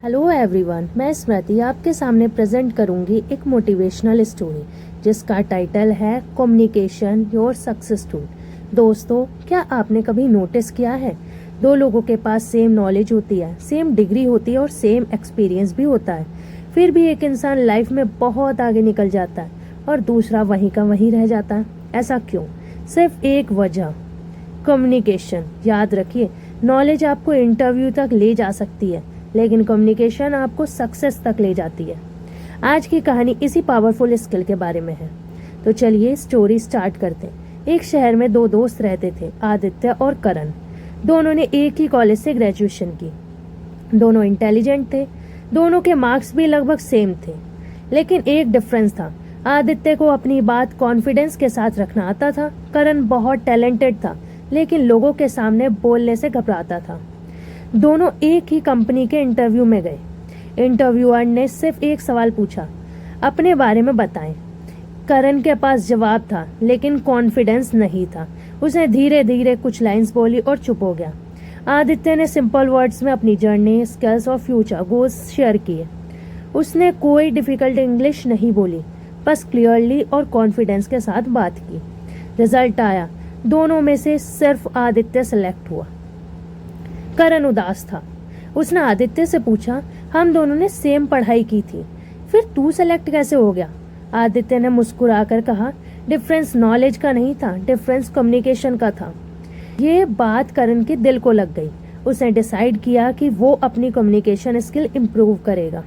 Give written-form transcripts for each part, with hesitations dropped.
Hello everyone, मैं स्मृति आपके सामने प्रेजेंट करूंगी एक मोटिवेशनल स्टोरी जिसका टाइटल है कम्युनिकेशन योर सक्सेस टूल। दोस्तों, क्या आपने कभी नोटिस किया है दो लोगों के पास सेम नॉलेज होती है, सेम डिग्री होती है और सेम एक्सपीरियंस भी होता है, फिर भी एक इंसान लाइफ में बहुत आगे निकल जाता है और दूसरा वहीं का वहीं रह जाता है। ऐसा क्यों? सिर्फ एक वजह, कम्युनिकेशन। याद रखिए, नॉलेज आपको इंटरव्यू तक ले जा सकती है लेकिन कम्युनिकेशन आपको सक्सेस तक ले जाती है। आज की कहानी इसी पावरफुल स्किल के बारे में है। तो चलिए स्टोरी स्टार्ट करते हैं। एक शहर में दो दोस्त रहते थे, आदित्य और करण। दोनों ने एक ही कॉलेज से ग्रेजुएशन की। दोनों इंटेलिजेंट थे, दोनों के मार्क्स भी लगभग सेम थे, लेकिन एक डिफरेंस था। आदित्य को अपनी बात कॉन्फिडेंस के साथ रखना आता था। करण बहुत टैलेंटेड था लेकिन लोगों के सामने बोलने से घबराता था। दोनों एक ही कंपनी के इंटरव्यू में गए। इंटरव्यूअर ने सिर्फ एक सवाल पूछा, अपने बारे में बताएं। करण के पास जवाब था लेकिन कॉन्फिडेंस नहीं था। उसने धीरे धीरे कुछ लाइंस बोली और चुप हो गया। आदित्य ने सिंपल वर्ड्स में अपनी जर्नी, स्किल्स और फ्यूचर गोल्स शेयर किए। उसने कोई डिफिकल्ट इंग्लिश नहीं बोली, बस क्लियरली और कॉन्फिडेंस के साथ बात की। रिजल्ट आया, दोनों में से सिर्फ आदित्य सेलेक्ट हुआ। करण उदास था। उसने आदित्य से पूछा, हम दोनों ने सेम पढ़ाई की थी, फिर तू सेलेक्ट कैसे हो गया? आदित्य ने मुस्कुराकर कहा, डिफरेंस नॉलेज का नहीं था, डिफरेंस कम्युनिकेशन का था। ये बात करण के दिल को लग गई। उसने डिसाइड किया कि वो अपनी कम्युनिकेशन स्किल इम्प्रूव करेगा।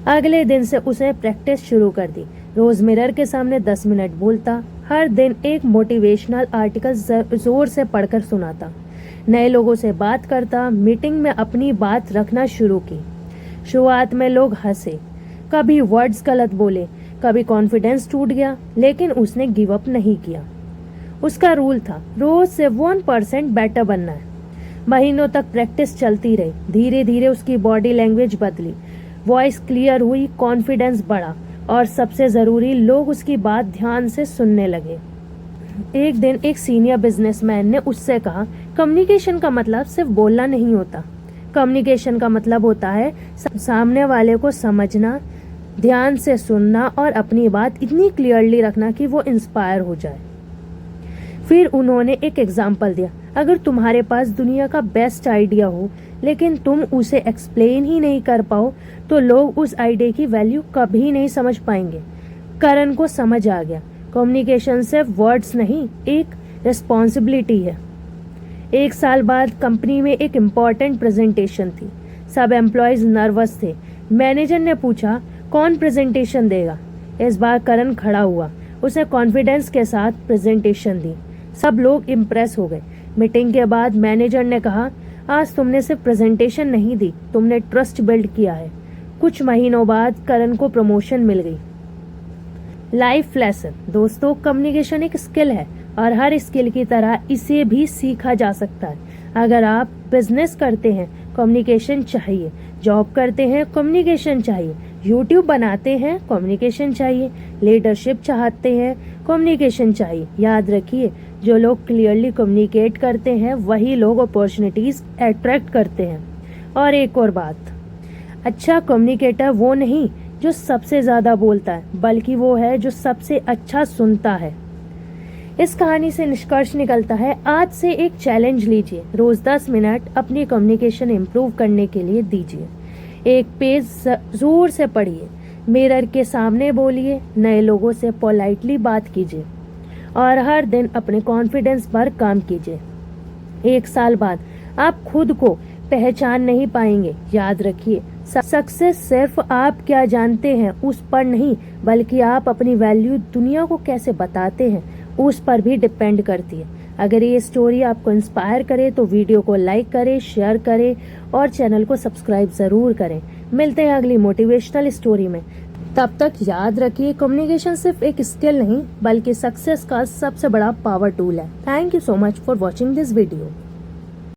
अगले दिन से उसने प्रैक्टिस शुरू कर दी। रोज मिरर के सामने 10 मिनट बोलता, हर दिन एक मोटिवेशनल आर्टिकल जोर से पढ़कर सुनाता, नए लोगों से बात करता, मीटिंग में अपनी बात रखना शुरू की। शुरुआत में लोग हंसे, कभी वर्ड्स गलत बोले, कभी कॉन्फिडेंस टूट गया, लेकिन उसने गिव अप नहीं किया। उसका रूल था, रोज से 1% बेटर बनना है। महीनों तक प्रैक्टिस चलती रही। धीरे धीरे उसकी बॉडी लैंग्वेज बदली, वॉइस क्लियर हुई, कॉन्फिडेंस बढ़ा और सबसे जरूरी, लोग उसकी बात ध्यान से सुनने लगे। एक दिन एक सीनियर बिजनेसमैन ने उससे कहा, कम्युनिकेशन का मतलब सिर्फ बोलना नहीं होता। कम्युनिकेशन का मतलब होता है सामने वाले को समझना, ध्यान से सुनना और अपनी बात इतनी क्लियरली रखना कि वो इंस्पायर हो जाए। फिर उन्होंने एक एग्जाम्पल दिया, अगर तुम्हारे पास दुनिया का बेस्ट आइडिया हो लेकिन तुम उसे एक्सप्लेन ही नहीं कर पाओ तो लोग उस आइडिया की वैल्यू कभी नहीं समझ पाएंगे। करण को समझ आ गया, कम्युनिकेशन सिर्फ वर्ड्स नहीं, एक रिस्पॉन्सिबिलिटी है। 1 साल बाद कंपनी में एक इम्पॉर्टेंट प्रेजेंटेशन थी। सब एम्प्लॉयज नर्वस थे। मैनेजर ने पूछा, कौन प्रेजेंटेशन देगा? इस बार करण खड़ा हुआ। उसने कॉन्फिडेंस के साथ प्रेजेंटेशन दी। सब लोग इम्प्रेस हो गए। मीटिंग के बाद मैनेजर ने कहा, आज तुमने सिर्फ प्रेजेंटेशन नहीं दी, तुमने ट्रस्ट बिल्ड किया है। कुछ महीनों बाद करण को प्रमोशन मिल गई। Life lesson. दोस्तों, कम्युनिकेशन एक स्किल है और हर स्किल की तरह इसे भी सीखा जा सकता है। अगर आप बिजनेस करते हैं, कम्युनिकेशन चाहिए। जॉब करते हैं, कम्युनिकेशन चाहिए। यूट्यूब बनाते हैं, कम्युनिकेशन चाहिए। लीडरशिप चाहते हैं, कम्युनिकेशन चाहिए। याद रखिए, जो लोग क्लियरली कम्युनिकेट करते हैं वही लोग अपॉर्चुनिटीज अट्रैक्ट करते हैं। और एक और बात, अच्छा कम्युनिकेटर वो नहीं जो सबसे ज्यादा बोलता है, बल्कि वो है जो सबसे अच्छा सुनता है। इस कहानी से निष्कर्ष निकलता है, आज से एक चैलेंज लीजिए, रोज 10 मिनट अपनी कम्युनिकेशन इम्प्रूव करने के लिए दीजिए। एक पेज जोर से पढ़िए, मिरर के सामने बोलिए, नए लोगों से पोलाइटली बात कीजिए और हर दिन अपने कॉन्फिडेंस पर काम कीजिए। 1 साल बाद आप खुद को पहचान नहीं पाएंगे। याद रखिए, सक्सेस सिर्फ आप क्या जानते हैं उस पर नहीं, बल्कि आप अपनी वैल्यू दुनिया को कैसे बताते हैं उस पर भी डिपेंड करती है। अगर ये स्टोरी आपको इंस्पायर करे तो वीडियो को लाइक करें, शेयर करें और चैनल को सब्सक्राइब जरूर करें। मिलते हैं अगली मोटिवेशनल स्टोरी में। तब तक याद रखिए, कम्युनिकेशन सिर्फ एक स्किल नहीं बल्कि सक्सेस का सबसे बड़ा पावर टूल है। Thank you so much for watching this video.